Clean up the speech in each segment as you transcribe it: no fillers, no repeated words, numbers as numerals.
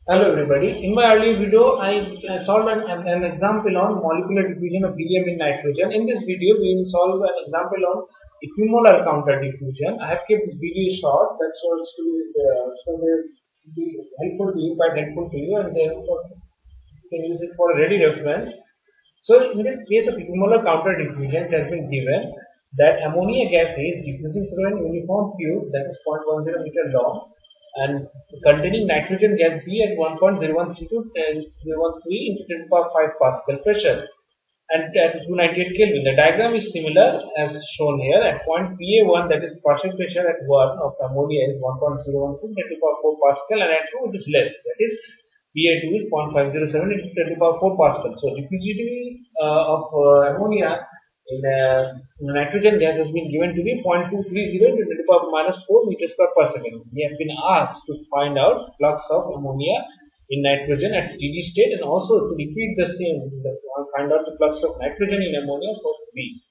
Hello everybody. In my earlier video, I solved an example on molecular diffusion of helium in nitrogen. In this video, we will solve an example on equimolar counter diffusion. I have kept this video short, that's all so be helpful to you, quite helpful to you, and therefore you can use it for a ready reference. So in this case of equimolar counter diffusion, it has been given that ammonia gas is diffusing through an uniform tube that is 0.10 meter long and containing nitrogen gas B at 1.013 to 10.013 into 10 to the power 5 Pascal pressure and at 298 Kelvin. The diagram is similar as shown here. At point PA1, that is partial pressure at 1 of ammonia is 1.012 10 to the power 4 Pascal, and at 2 it is less, that is PA2 is 0.507 into 10 to the power 4 Pascal. So diffusivity of ammonia in nitrogen gas has been given to be 0.230 into 10 to the power minus 4 meters per second. We have been asked to find out flux of ammonia in nitrogen at steady state and also to repeat the same, find out the flux of nitrogen in ammonia for B.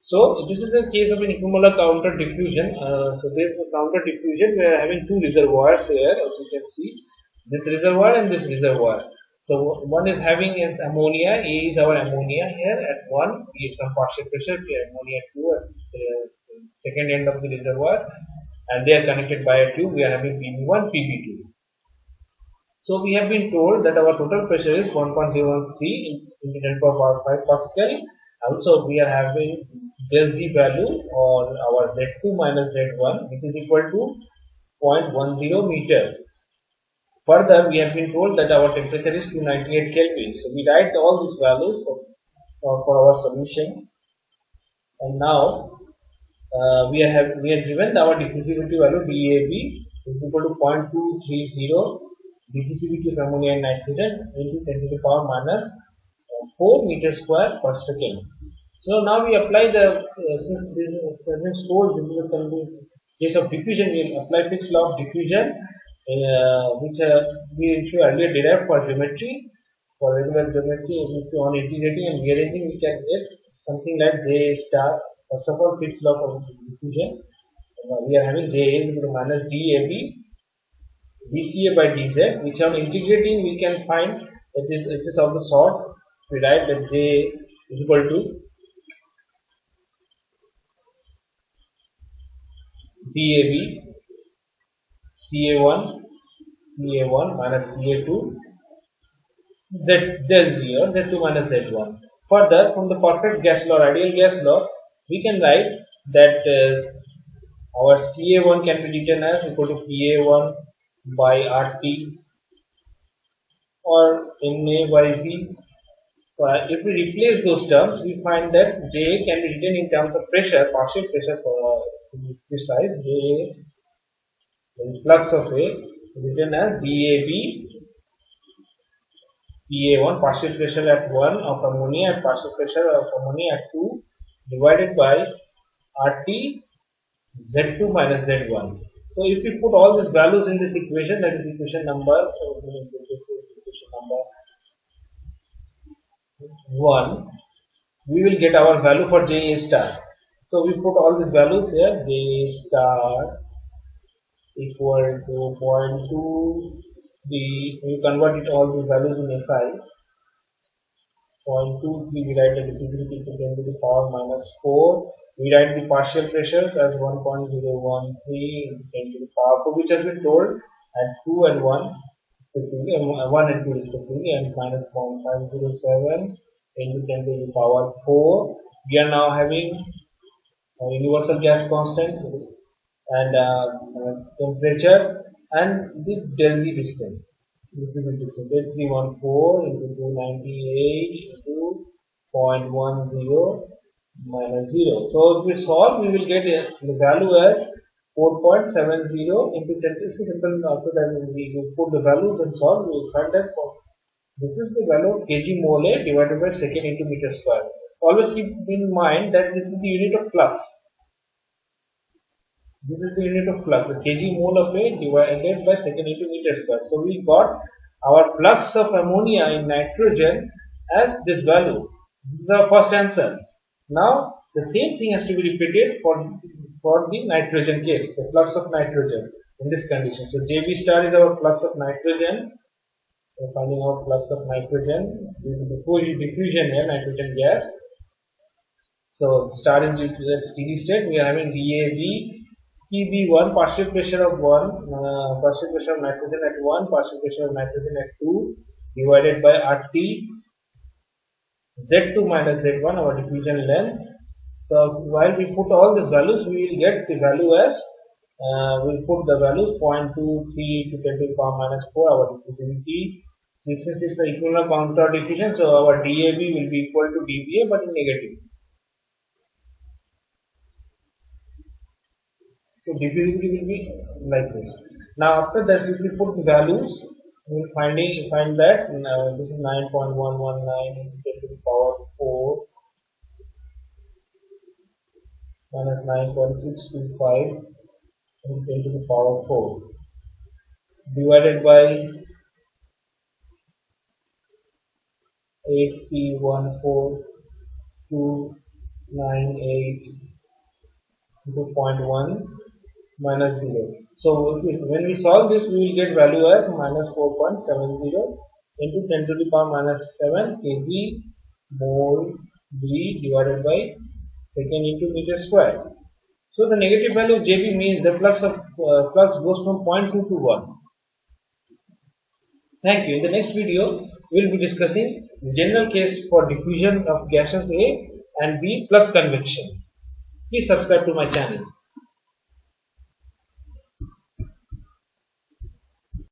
So this is the case of an equimolar counter diffusion. So there is a counter diffusion. We are having two reservoirs here, as you can see, this reservoir and this reservoir. So one is having its ammonia. A is our ammonia here at 1. We have some partial pressure. Ammonia 2 at the second end of the reservoir, and they are connected by a tube. We are having PB1, PB2. So we have been told that our total pressure is 1.013 into 10 to the power 5 Pascal. Also we are having del Z value or our Z2 minus Z1, which is equal to 0.10 meter. Further, we have been told that our temperature is 298 Kelvin. So we write all these values for our solution. And now we are given our diffusivity value DAB is equal to 0.230 diffusivity of ammonia and nitrogen into 10 to the power minus 4 meters square per second. So now we apply the since this is the case of diffusion, we will apply Fick's law of diffusion, which we earlier derived for geometry. For regular geometry, on integrating and rearranging, we can get something like J star. First of all, Fick's law of diffusion. We are having J is equal to minus DAB dCA by dZ, which on integrating we can find that it is of the sort. We write that J is equal to DAB CA1 minus CA2 del Z or Z2 minus Z1. Further, from the perfect gas law, ideal gas law, we can write that our CA1 can be written as equal to PA1 by RT or NA by V. If we replace those terms, we find that J can be written in terms of pressure, partial pressure to be precise. J is flux of A written as DAB PA1 partial pressure at 1 of ammonia and partial pressure of ammonia at 2 divided by RT Z2 minus Z1. So if we put all these values in this equation, that is equation number, so this is equation number 1, we will get our value for J star. So we put all these values here. J star equal to 0.2, we convert it all these values in SI. 0.23, we write the diffusivity to 10 to the power minus 4. We write the partial pressures as 1.013 into 10 to the power 4, which has been told at 2 and 1 respectively, 1 and 2 respectively, and minus 0.507 into 10 to the power 4. We are now having universal gas constant and temperature and the del Z distance. Distance 8314 into 298 into 0.10 minus 0. So if we solve, we will get the value as 4.70 into 10. This is simple. After that, we put the values and solve. We will find that this is the value of kg mole A divided by second into meter square. Always keep in mind that this is the unit of flux. This is the unit of flux. The kg mole of A divided by second into meter square. So we got our flux of ammonia in nitrogen as this value. This is our first answer. Now the same thing has to be repeated for the nitrogen case, the flux of nitrogen in this condition. So JB star is our flux of nitrogen We're finding out flux of nitrogen due to diffusion here, nitrogen gas. So start is due to the steady state. We are having DAV PB1, partial pressure of 1, partial pressure of nitrogen at 1, partial pressure of nitrogen at 2, divided by RT Z2 minus Z1, our diffusion length. So while we put all these values, we will get the value as we'll put the values 0.23 to 10 to the power minus 4, our diffusivity. This is the equivalent counter diffusion, so our DAV will be equal to dVA but in negative. So diffusivity will be like this. Now after that, if we put the values, we will find that this is 9.119 into 10 to the power 4 minus 9.625 into 10 to the power 4 divided by 8P14298 into 0.1 minus 0. So when we solve this, we will get value as minus 4.70 into 10 to the power minus 7 kg mole B divided by second into meter square. So the negative value of JB means the flux goes from 0.2 to 1. Thank you. In the next video, we will be discussing the general case for diffusion of gases A and B plus convection. Please subscribe to my channel.